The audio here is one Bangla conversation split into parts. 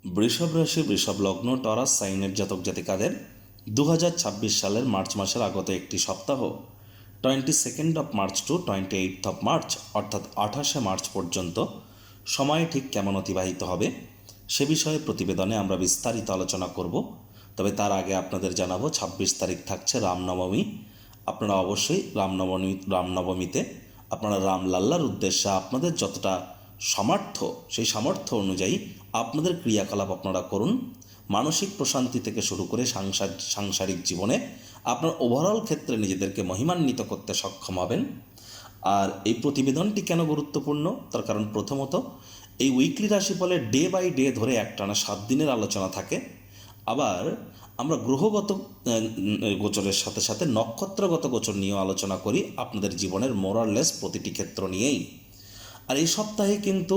বৃষভ রাশি, বৃষভ লগ্ন, টরাস সাইনের জাতক জাতিকাদের 2026 সালের মার্চ মাসের আগত একটি সপ্তাহ 22 মার্চ টু 28 মার্চ অর্থাৎ 28শে মার্চ পর্যন্ত সময় ঠিক কেমন অতিবাহিত হবে সে বিষয়ে প্রতিবেদনে আমরা বিস্তারিত আলোচনা করব। তবে তার আগে আপনাদের জানাবো 26 তারিখ থাকছে রামনবমী। আপনারা অবশ্যই রামনবমীতে আপনারা রামলাল্লার উদ্দেশ্যে আপনাদের যতটা সামর্থ্য সেই সামর্থ্য অনুযায়ী আপনাদের ক্রিয়াকলাপ আপনারা করুন। মানসিক প্রশান্তি থেকে শুরু করে সাংসারিক জীবনে আপনার ওভারঅল ক্ষেত্রে নিজেদেরকে মহিমান্বিত করতে সক্ষম হবেন। আর এই প্রতিবেদনটি কেন গুরুত্বপূর্ণ তার কারণ প্রথমত এই উইকলি রাশিফলে ডে বাই ডে ধরে একটানা 7 দিনের আলোচনা থাকে। আবার আমরা গ্রহগত গোচরের সাথে সাথে নক্ষত্রগত গোচর নিয়েও আলোচনা করি আপনাদের জীবনের মোরাললেস প্রতিটি ক্ষেত্র নিয়েই। আর এই সপ্তাহে কিন্তু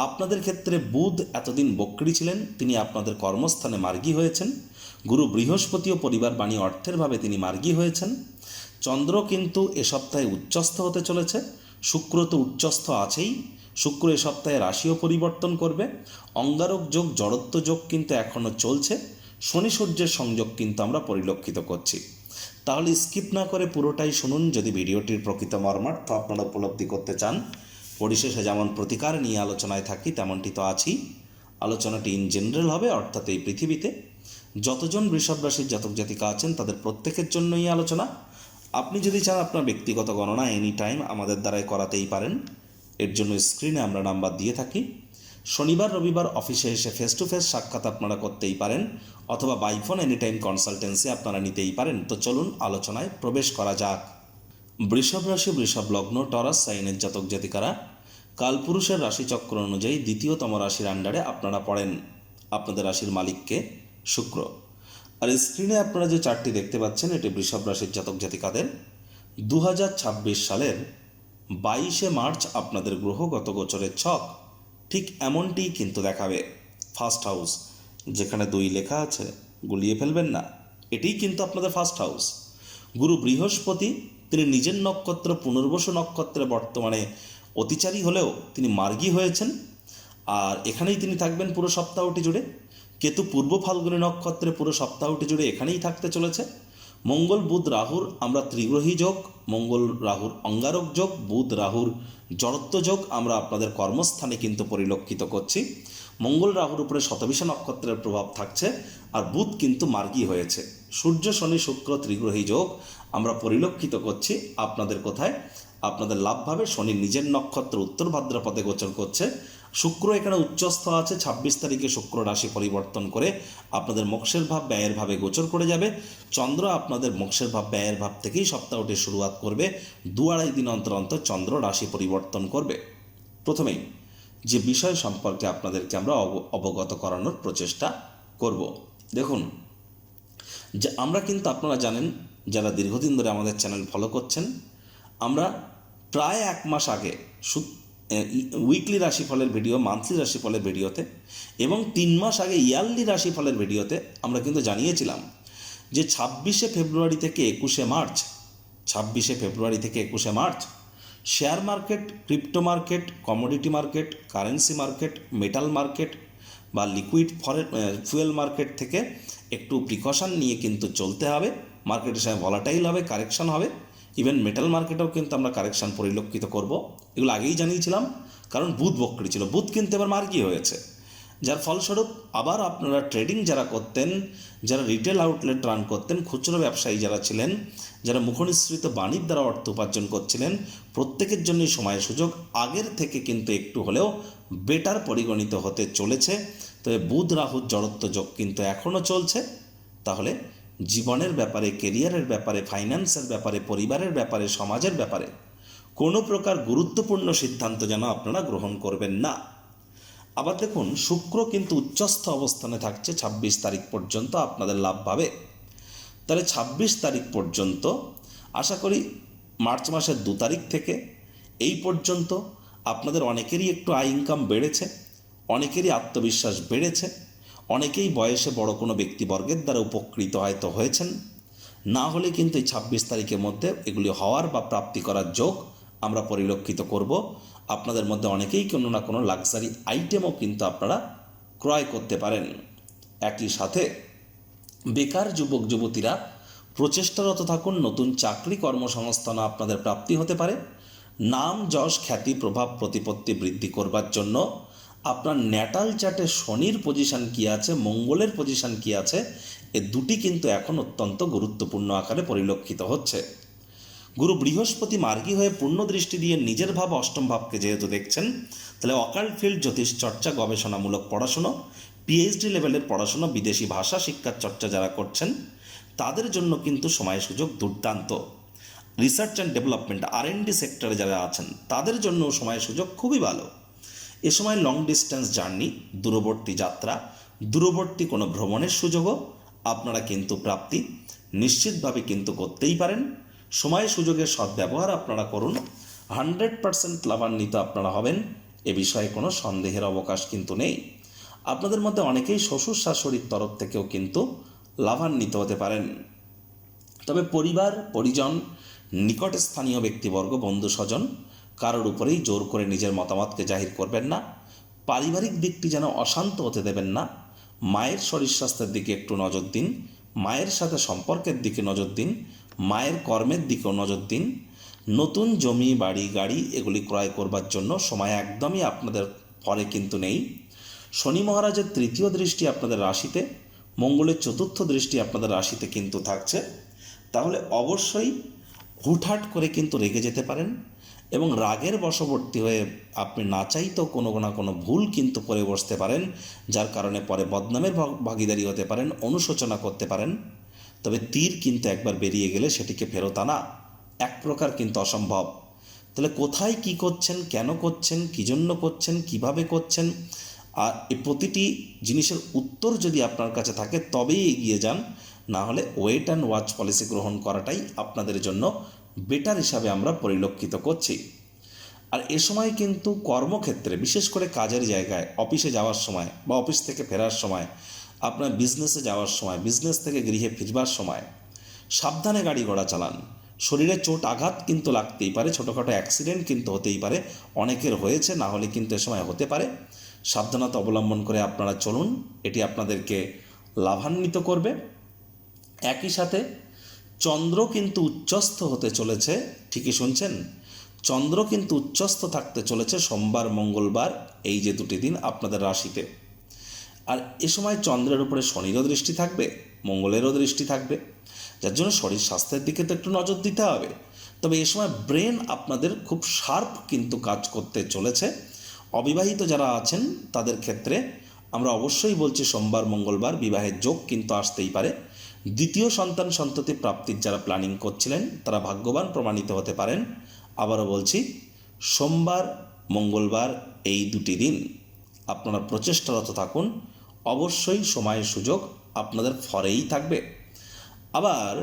আপনাদের ক্ষেত্রে বুধ এতদিন বক্রী ছিলেন, তিনি আপনাদের কর্মস্থানে মার্গী হয়েছেন। গুরু বৃহস্পতিও পরিবার বাণী অর্থের ভাবে তিনি মার্গী হয়েছেন। চন্দ্র কিন্তু এ সপ্তাহে উচ্চস্থ হতে চলেছে। শুক্র তো উচ্চস্থ আছেই, শুক্র এ সপ্তাহে রাশিও পরিবর্তন করবে। অঙ্গারক যোগ, জড়ত্ব যোগ কিন্তু এখনও চলছে। শনি সূর্যের সংযোগ কিন্তু আমরা পরিলক্ষিত করছি। তাহলে স্কিপ না করে পুরোটাই শুনুন যদি ভিডিওটির প্রকৃত মর্মার্থ আপনারা উপলব্ধি করতে চান। পরিশেষে যেমন প্রতিকার নিয়ে আলোচনায় থাকি তেমনটি তো আছেই। আলোচনাটি ইন জেনারেল হবে, অর্থাৎ এই পৃথিবীতে যতজন বৃষভ রাশির জাতক জাতিকা আছেন তাদের প্রত্যেকের জন্যই আলোচনা। আপনি যদি চান আপনার ব্যক্তিগত গণনা এনি টাইম আমাদের দ্বারাই করাতেই পারেন। এর জন্য স্ক্রিনে আমরা নাম্বার দিয়ে থাকি। শনিবার রবিবার অফিসে এসে ফেস টু ফেস সাক্ষাৎ আপনারা করতেই পারেন, অথবা by phone any time consultancy আপনারা নিতেই পারেন। তো চলুন আলোচনায় প্রবেশ করা যাক। বৃষভ রাশি, বৃষভ লগ্ন, টরাস সাইনের জাতক জাতিকারা কালপুরুষের রাশিচক্র অনুযায়ী দ্বিতীয়তম রাশির আন্ডারে আপনারা পড়েন। আপনাদের রাশির মালিককে শুক্র। আর স্ক্রিনে আপনারা যে চার্টটি দেখতে পাচ্ছেন এটি বৃষভ রাশির জাতক জাতিকাদের 2026 সালের 22শে মার্চ আপনাদের গ্রহগত গোচরের ছক ঠিক এমনটিই কিন্তু দেখাবে। ফার্স্ট হাউস, যেখানে 2 লেখা আছে গুলিয়ে ফেলবেন না, এটিই কিন্তু আপনাদের ফার্স্ট হাউস। গুরু বৃহস্পতি তিনি নিজের নক্ষত্র পুনর্বসু নক্ষত্রে বর্তমানে অতিচারী হলেও তিনি মার্গী হয়েছেন, আর এখানেই তিনি থাকবেন পুরো সপ্তাহটি জুড়ে। কেতু পূর্ব ফাল্গুনী নক্ষত্রে পুরো সপ্তাহটি জুড়ে এখানেই থাকতে চলেছে। মঙ্গল বুধ রাহুর আমরা ত্রিগ্রহী যোগ, মঙ্গল রাহুর অঙ্গারক যোগ, বুধ রাহুর জড়ত্ব যোগ আমরা আপনাদের কর্মস্থানে কিন্তু পরিলক্ষিত করছি। মঙ্গল রাহুর উপরে শতবিশা নক্ষত্রের প্রভাব থাকছে, আর বুধ কিন্তু মার্গী হয়েছে। সূর্য শনি শুক্র ত্রিগ্রহী যোগ আমরা পরিলক্ষিত করছি আপনাদের কোথায়, আপনাদের লাভভাবে। শনি নিজের নক্ষত্র উত্তর ভাদ্রপদে গোচর করছে। শুক্র এখানে উচ্চস্থ আছে। 26 তারিখে শুক্র রাশি পরিবর্তন করে আপনাদের মোক্ষের ভাব ব্যয়ের ভাবে গোচর করে যাবে। চন্দ্র আপনাদের মোক্ষের ভাব ব্যয়ের ভাব থেকেই সপ্তাহটি শুরুয়াত করবে। 2-2.5 দিন অন্তর অন্তর চন্দ্র রাশি পরিবর্তন করবে। প্রথমেই যে বিষয় সম্পর্কে আপনাদেরকে আমরা অবগত করানোর প্রচেষ্টা করব। দেখুন, যে আমরা কিন্তু আপনারা জানেন যারা দীর্ঘদিন ধরে আমাদের চ্যানেল ফলো করছেন, আমরা প্রায় 1 মাস আগে উইকলি রাশিফলের ভিডিও, মান্থলি রাশিফলের ভিডিওতে এবং 3 মাস আগে ইয়ারলি রাশিফলের ভিডিওতে আমরা কিন্তু জানিয়েছিলাম যে 26শে ফেব্রুয়ারি থেকে 21শে মার্চ share market, crypto market, commodity market, currency market, metal market বা লিকুইড ফুয়েল মার্কেট থেকে একটু প্রিকশন নিয়ে কিন্তু চলতে হবে। মার্কেটের সময় ভলাটাইল হবে, কারেকশন হবে। ইভেন মেটাল মার্কেটেও কিন্তু আমরা কারেকশান পরিলক্ষিত করব। এগুলো আগেই জানিয়েছিলাম, কারণ বুধ বক্রী ছিল। বুধ কিন্তু এবার মার্গী হয়েছে, যার ফলস্বরূপ আবার আপনারা ট্রেডিং যারা করতেন, যারা রিটেল আউটলেট রান করতেন, খুচরো ব্যবসায়ী যারা ছিলেন, যারা মুখনিসৃত বাণীর দ্বারা অর্থ উপার্জন করছিলেন, প্রত্যেকের জন্যই সময় সুযোগ আগের থেকে কিন্তু একটু হলেও বেটার পরিগণিত হতে চলেছে। তবে বুধ রাহুর জড়ত্ব যোগ কিন্তু এখনও চলছে। তাহলে জীবনের ব্যাপারে, কেরিয়ারের ব্যাপারে, ফাইন্যান্সের ব্যাপারে, পরিবারের ব্যাপারে, সমাজের ব্যাপারে কোনো প্রকার গুরুত্বপূর্ণ সিদ্ধান্ত যেন আপনারা গ্রহণ করবেন না। আবার দেখুন, শুক্র কিন্তু উচ্চস্থ অবস্থানে থাকছে 26 তারিখ পর্যন্ত আপনাদের লাভ পাবে। তাহলে 26 তারিখ পর্যন্ত আশা করি মার্চ মাসের 2 তারিখ থেকে এই পর্যন্ত আপনাদের অনেকেরই একটু আয় ইনকাম বেড়েছে, অনেকেরই আত্মবিশ্বাস বেড়েছে, অনেকেই বয়সে বড় কোনো ব্যক্তিবর্গের দ্বারা উপকৃত হয়তো হয়েছেন। না হলে কিন্তু এই 26 তারিখের মধ্যে এগুলি হওয়ার বা প্রাপ্তি করার যোগ আমরা পরিলক্ষিত করব। আপনাদের মধ্যে অনেকেই কোনো না কোনো লাক্সারি আইটেমও কিন্তু আপনারা ক্রয় করতে পারেন। একই সাথে বেকার যুবক যুবতীরা প্রচেষ্টারত থাকুন, নতুন চাকরি কর্মসংস্থান আপনাদের প্রাপ্তি হতে পারে। নাম যশ খ্যাতি প্রভাব প্রতিপত্তি বৃদ্ধি করবার জন্য আপনার ন্যাটাল চার্টে শনির পজিশন কী আছে, মঙ্গলের পজিশন কী আছে, এ দুটি কিন্তু এখন অত্যন্ত গুরুত্বপূর্ণ আকারে পরিলক্ষিত হচ্ছে। গুরু বৃহস্পতি মার্গী হয়ে পূর্ণ দৃষ্টি দিয়ে নিজের ভাব অষ্টম ভাবকে যেহেতু দেখছেন, তাহলে অকাল্ট ফিল্ড, জ্যোতিষ চর্চা, গবেষণামূলক পড়াশুনো, পিএইচডি লেভেলের পড়াশুনো, বিদেশি ভাষা শিক্ষার চর্চা যারা করছেন তাদের জন্য কিন্তু সময় সুযোগ দুর্দান্ত। রিসার্চ অ্যান্ড ডেভেলপমেন্ট R&D সেক্টরে যারা আছেন তাদের জন্য সময় সুযোগ খুবই ভালো। এ সময় লং ডিস্টেন্স জার্নি, দূরবর্তী যাত্রা, দূরবর্তী কোনো ভ্রমণের সুযোগও আপনারা কিন্তু প্রাপ্তি নিশ্চিতভাবে কিন্তু করতেই পারেন। সময় সুযোগের সদ্ব্যবহার আপনারা করুন, 100% লাভান্বিত আপনারা হবেন, এ বিষয়ে কোনো সন্দেহের অবকাশ কিন্তু নেই। আপনাদের মধ্যে অনেকেই শ্বশুর শাশুড়ির তরফ থেকেও কিন্তু লাভান্বিত হতে পারেন। তবে পরিবার পরিজন, নিকটে স্থানীয় ব্যক্তিবর্গ, বন্ধু স্বজন কারোর উপরেই জোর করে নিজের মতামতকে জাহির করবেন না। পারিবারিক দিকটি যেন অশান্ত হতে দেবেন না। মায়ের শরীর স্বাস্থ্যের দিকে একটু নজর দিন, মায়ের সাথে সম্পর্কের দিকে নজর দিন, মায়ের কর্মের দিকেও নজর দিন। নতুন জমি বাড়ি গাড়ি এগুলি ক্রয় করবার জন্য সময় একদমই আপনাদের পরে কিন্তু নেই। শনি মহারাজের তৃতীয় দৃষ্টি আপনাদের রাশিতে, মঙ্গলের চতুর্থ দৃষ্টি আপনাদের রাশিতে কিন্তু থাকছে। তাহলে অবশ্যই হুটহাট করে কিন্তু রেগে যেতে পারেন এবং রাগের বশবর্তী হয়ে আপনি না চাইতেও কোনো না কোনো ভুল কিন্তু করে বসতে পারেন, যার কারণে পরে বদনামের ভাগীদারি হতে পারেন, অনুশোচনা করতে পারেন। তবে তীর কিন্তু একবার বেরিয়ে গেলে সেটিকে ফেরত আনা এক প্রকার কিন্তু অসম্ভব। তাহলে কোথায় কি করছেন, কেন করছেন, কী জন্য করছেন, কিভাবে করছেন, আর এই প্রতিটি জিনিসের উত্তর যদি আপনার কাছে থাকে তবেই এগিয়ে যান, না হলে ওয়েট অ্যান্ড ওয়াচ পলিসি গ্রহণ করাটাই আপনাদের জন্য বেটার হিসাবে আমরা পরিলক্ষিত করছি। আর এ সময় কিন্তু কর্মক্ষেত্রে, বিশেষ করে কাজের জায়গায়, অফিসে যাওয়ার সময় বা অফিস থেকে ফেরার সময়, আপনার বিজনেসে যাওয়ার সময়, বিজনেস থেকে গৃহে ফিরবার সময় সাবধানে গাড়ি ঘোড়া চালান। শরীরে চোট আঘাত কিন্তু লাগতেই পারে, ছোটোখাটো অ্যাক্সিডেন্ট কিন্তু হতেই পারে, অনেকের হয়েছে, না হলে কিন্তু এ সময় হতে পারে। সাবধানতা অবলম্বন করে আপনারা চলুন, এটি আপনাদেরকে লাভান্বিত করবে। একই সাথে চন্দ্র কিন্তু উচ্চস্থ হতে চলেছে, ঠিকই শুনছেন, চন্দ্র কিন্তু উচ্চস্থ থাকতে চলেছে সোমবার মঙ্গলবার, এই যে দুটি দিন আপনাদের রাশিতে। আর এ সময় চন্দ্রের উপরে শনিরও দৃষ্টি থাকবে, মঙ্গলেরও দৃষ্টি থাকবে, যার জন্য শরীর স্বাস্থ্যের দিকে তো একটু নজর দিতে হবে। তবে এ সময় ব্রেন আপনাদের খুব শার্প কিন্তু কাজ করতে চলেছে। অবিবাহিত যারা আছেন তাদের ক্ষেত্রে আমরা অবশ্যই বলছি সোমবার মঙ্গলবার বিবাহের যোগ কিন্তু আসতেই পারে। দ্বিতীয় সন্তান সন্ততি প্রাপ্তির যারা প্ল্যানিং করছিলেন তারা ভাগ্যবান প্রমাণিত হতে পারেন। আবারও বলছি, সোমবার মঙ্গলবার এই দুটি দিন আপনারা প্রচেষ্টারত থাকুন, অবশ্যই সময়ের সুযোগ আপনাদের ফরেই থাকবে। আবার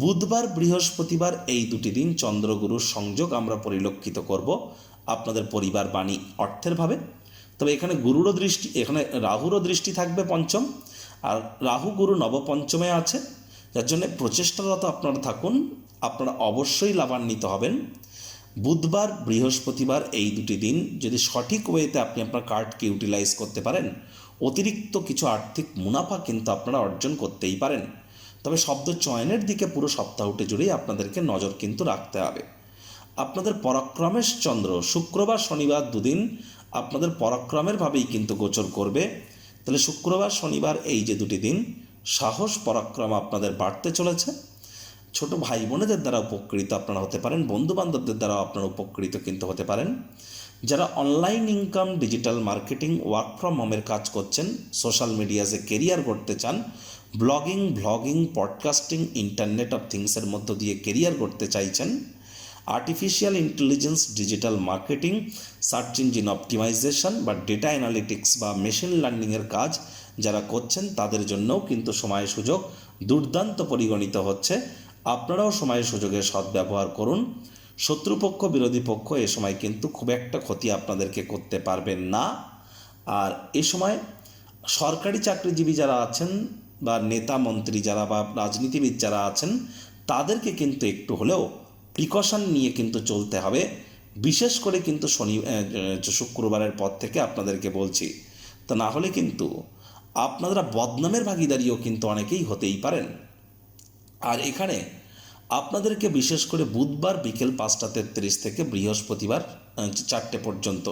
বুধবার বৃহস্পতিবার এই দুটি দিন চন্দ্রগুরুর সংযোগ আমরা পরিলক্ষিত করব আপনাদের পরিবার বাণী অর্থের ভাবে। তবে এখানে গুরুরও দৃষ্টি, এখানে রাহুরও দৃষ্টি থাকবে পঞ্চম, আর রাহু গুরু নবপঞ্চমে আছে, যার জন্য প্রচেষ্টারত আপনারা থাকুন, আপনারা অবশ্যই লাভান্বিত হবেন। বুধবার বৃহস্পতিবার এই দুটি দিন যদি সঠিক ওয়েতে আপনি আপনার কার্ডকে ইউটিলাইজ করতে পারেন, অতিরিক্ত কিছু আর্থিক মুনাফা কিন্তু আপনারা অর্জন করতেই পারেন। তবে শব্দ চয়নের দিকে পুরো সপ্তাহটি জুড়েই আপনাদেরকে নজর কিন্তু রাখতে হবে। আপনাদের পরাক্রমের চন্দ্র শুক্রবার শনিবার দুদিন আপনাদের পরাক্রমের ভাবেই কিন্তু গোচর করবে। তাহলে শুক্রবার শনিবার এই যে দুটি দিন সাহস পরাক্রম আপনাদের বাড়তে চলেছে। ছোট ভাই বোনেদের দ্বারা উপকৃত আপনারা হতে পারেন, বন্ধুবান্ধবদের দ্বারা আপনারা উপকৃত কিন্তু হতে পারেন। যারা online income, digital marketing, work from হোমের কাজ করছেন, সোশ্যাল মিডিয়াতে কেরিয়ার করতে চান, blogging, vlogging, podcasting, internet of থিংসের মধ্য দিয়ে কেরিয়ার করতে চাইছেন, artificial intelligence, digital marketing, search engine optimisation বা ডেটা অ্যানালিটিক্স বা মেশিন লার্নিংয়ের কাজ যারা করছেন তাদের জন্যও কিন্তু সময় সুযোগ দুর্দান্ত পরিগণিত হচ্ছে। আপনারাও সময় সুযোগের সদ্ব্যবহার করুন। শত্রুপক্ষ বিরোধী পক্ষ এ সময় কিন্তু খুব একটা ক্ষতি আপনাদেরকে করতে পারবেন না। আর এ সময় সরকারি চাকরিজীবী যারা আছেন বা নেতা মন্ত্রী যারা বা রাজনীতিবিদ যারা আছেন তাদেরকে কিন্তু একটু হলেও প্রিকশন নিয়ে কিন্তু চলতে হবে, বিশেষ করে কিন্তু শুক্রবারের পর থেকে আপনাদেরকে বলছি। তা না হলে কিন্তু আপনারা বদনামের ভাগিদারিও কিন্তু অনেকেই হতেই পারেন। আর এখানে আপনাদেরকে বিশেষ করে বুধবার বিকেল 5:33 থেকে বৃহস্পতিবার 4টে পর্যন্ত,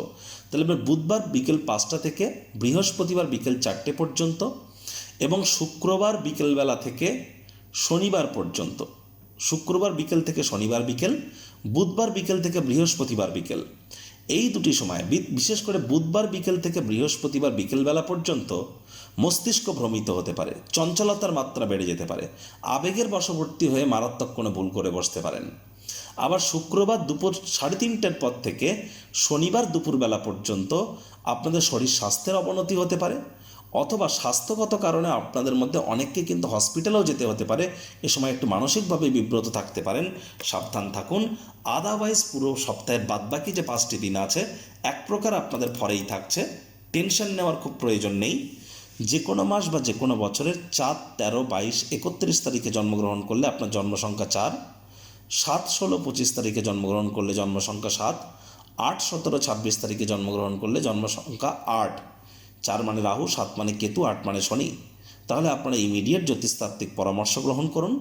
তাহলে বুধবার বিকেল 5টা থেকে বৃহস্পতিবার বিকেল 4টে পর্যন্ত এবং শুক্রবার বিকেলবেলা থেকে শনিবার পর্যন্ত, শুক্রবার বিকেল থেকে শনিবার বিকেল, বুধবার বিকেল থেকে বৃহস্পতিবার বিকেল, এই দুটি সময় বিশেষ করে বুধবার বিকেল থেকে বৃহস্পতিবার বিকেলবেলা পর্যন্ত মস্তিষ্ক ভ্রমিত হতে পারে, চঞ্চলতার মাত্রা বেড়ে যেতে পারে, আবেগের বশবর্তী হয়ে মারাত্মক কোনো ভুল করে বসতে পারেন। আবার শুক্রবার দুপুর 3:30টার পর থেকে শনিবার দুপুরবেলা পর্যন্ত আপনাদের শরীর স্বাস্থ্যের অবনতি হতে পারে, অথবা স্বাস্থ্যগত কারণে আপনাদের মধ্যে অনেককে কিন্তু হসপিটালেও যেতে হতে পারে। এ সময় একটু মানসিকভাবে বিব্রত থাকতে পারেন, সাবধান থাকুন। আদারওয়াইজ পুরো সপ্তাহের বাদবাকি যে 5টি দিন আছে এক প্রকার আপনাদের ফরেই থাকছে, টেনশন নেওয়ার খুব প্রয়োজন নেই। যে কোনো মাস বা যে কোনো বছরের 4, 13, 22, 31 তারিখে জন্মগ্রহণ করলে আপনার জন্মসংখ্যা 4, 7, 16, 25 তারিখে জন্মগ্রহণ করলে জন্মসংখ্যা 7, 8, 17, 26 তারিখে জন্মগ্রহণ করলে জন্মসংখ্যা 8। 4 মানে রাহু, 7 মানে কেতু, 8 মানে শনি। তাহলে আপনারা ইমিডিয়েট জ্যোতিষতাত্ত্বিক পরামর্শ গ্রহণ করুন।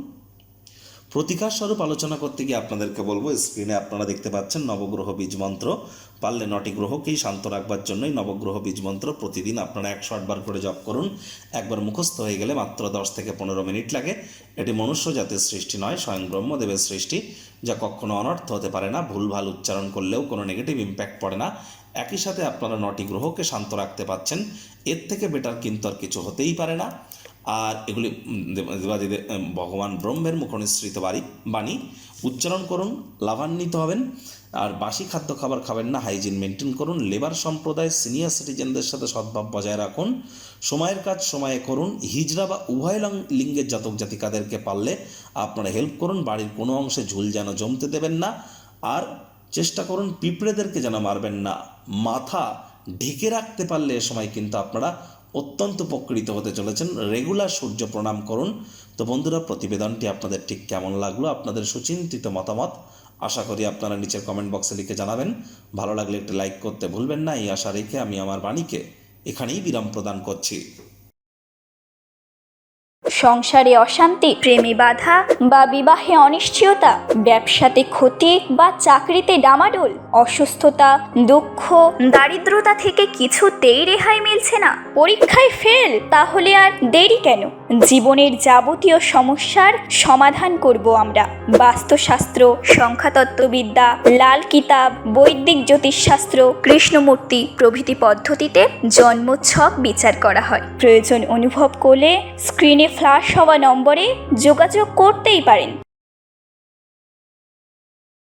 প্রতিকার স্বরূপ আলোচনা করতে গিয়ে আপনাদেরকে বলবো, স্ক্রিনে আপনারা দেখতে পাচ্ছেন নবগ্রহ বীজ মন্ত্র। পারলে 9টি গ্রহকেই শান্ত রাখবার জন্যই নবগ্রহ বীজ মন্ত্র প্রতিদিন আপনারা 108 বার করে জপ করুন। একবার মুখস্থ হয়ে গেলে মাত্র 10 থেকে 15 মিনিট লাগে। এটি মনুষ্য জাতির সৃষ্টি নয়, স্বয়ং ব্রহ্মদেবের সৃষ্টি, যা কখনো অনর্থ হতে পারে না। ভুলভাল উচ্চারণ করলেও কোনো নেগেটিভ ইম্প্যাক্ট পড়ে না। একই সাথে আপনারা 9টি গ্রহকে শান্ত রাখতে পারছেন, এর থেকে বেটার কিন্তু আর কিছু হতেই পারে না। আর এগুলি দেবাদিদেব ভগবান ব্রহ্মের মুখনিসৃত বাণী, উচ্চারণ করুন, লাভান্বিত হবেন। আর বাসি খাদ্য খাবার খাবেন না, হাইজিন মেনটেন করুন। লেবার সম্প্রদায় সিনিয়র সিটিজেনদের সাথে সদ্ভাব বজায় রাখুন। সময়ের কাজ সময়ে করুন। হিজড়া বা উভয় লিঙ্গের জাতক জাতিকাদেরকে পারলে আপনারা হেল্প করুন। বাড়ির কোনো অংশে ঝুল যেন জমতে দেবেন না। আর চেষ্টা করুন পিঁপড়েদেরকে যেন মারবেন না। মাথা ঢেকে রাখতে পারলে এ সময় কিন্তু আপনারা অত্যন্ত উপকৃত হতে চলেছেন। রেগুলার সূর্য প্রণাম করুন। তো বন্ধুরা, প্রতিবেদনটি আপনাদের ঠিক কেমন লাগলো, আপনাদের সুচিন্তিত মতামত আশা করি আপনারা নিচের কমেন্ট বক্সে লিখে জানাবেন। ভালো লাগলে একটি লাইক করতে ভুলবেন না। এই আশা রেখে আমি আমার বাণীকে এখানেই বিরাম প্রদান করছি। সংসারে অশান্তি, প্রেমে বাধা বা বিবাহে অনিশ্চয়তা, ব্যবসাতে ক্ষতি বা চাকরিতে ডামাডোল, অসুস্থতা, দুঃখ, দারিদ্রতা থেকে কিছুতেই রেহাই মিলছে না, পরীক্ষায় ফেল, তাহলে আর দেরি কেন? জীবনের যাবতীয় সমস্যার সমাধান করব আমরা। বাস্তুশাস্ত্র, সংখ্যাতত্ত্ববিদ্যা, লাল কিতাব, বৈদিক জ্যোতিষশাস্ত্র, কৃষ্ণমূর্তি প্রভৃতি পদ্ধতিতে জন্মছক বিচার করা হয়। প্রয়োজন অনুভব করলে স্ক্রিনে ফ্ল্যাশ হওয়া নম্বরে যোগাযোগ করতেই পারেন।